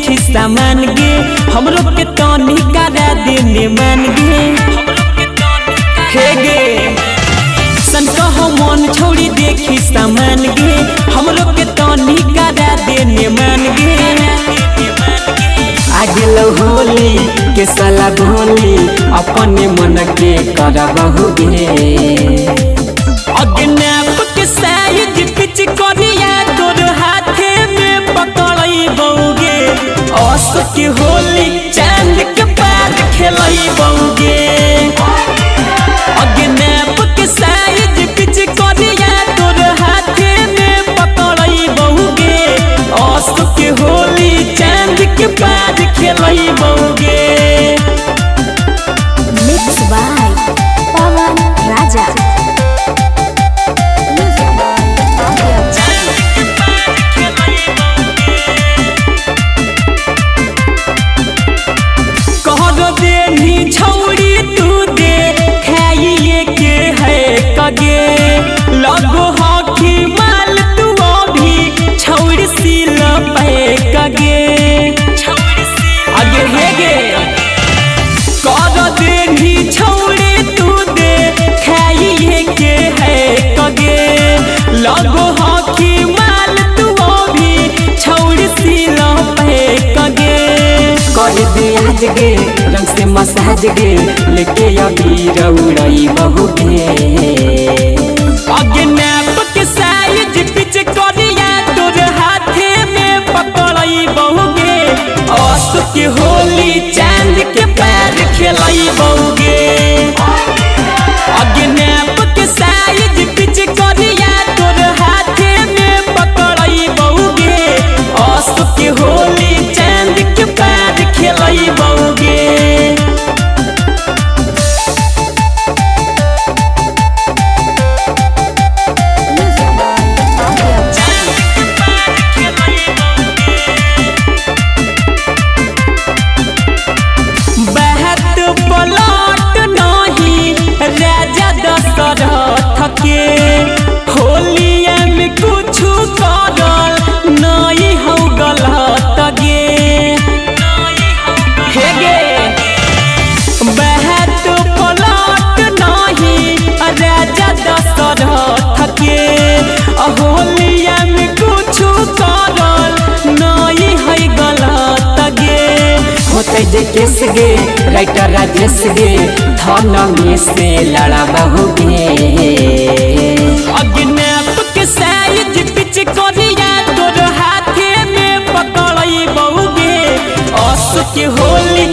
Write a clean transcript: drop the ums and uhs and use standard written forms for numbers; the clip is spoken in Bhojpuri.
देखी सामान गे हमरो के तनी करा देने मान गे हे गे सन कहो मन छोड़ी देखी सामान गे हमरो के तनी करा देने मान गे आगे लो होली के साला भोली अपने मन के करबहु गे अग्नाप के साइज पिच करिया तोर हाथे में पकड़ई बउगे आस के होली चांद के पार खेलई बउगे अग्नाप के साइज पिच करिया तोर हाथे में पकड़ई बउगे आस के होली चांद के पार खेलई बउगे। Mixed by Pawan Raja. लगो हॉकी माल तू अभी छौड़ सिल पे कगे आगे हे गे कर देनी छौड़े तू दे खाइए के है कगे लगो हॉकी माल तू अभी छौड़ सिल पे कगे कर दे आज गे रंग से मसाज गे लेके अभी रउड़ई बहु गे अग्नाप के साइज पिच करिया तोर हाथे में पकड़ई बउगे आस के होली चांद के पैर खेलई बउगे अग्नाप के साइज पिच करिया तोर हाथे में पकड़ई बउगे आस के होली चांद के पैर खेलई बउगे। होलिया में कुछ करल नहीं हो गलत गे हे गे बहत पलट नहीं राजा दशरथ के होलिया में कुछ करल नहीं है गलत गे होते जे केस गे राइटर राजेश गे धन में से लड़ा बहु गे अग्नाप के साइज पिच करिया तोर हाथे में पकड़ई बउगे आस के होली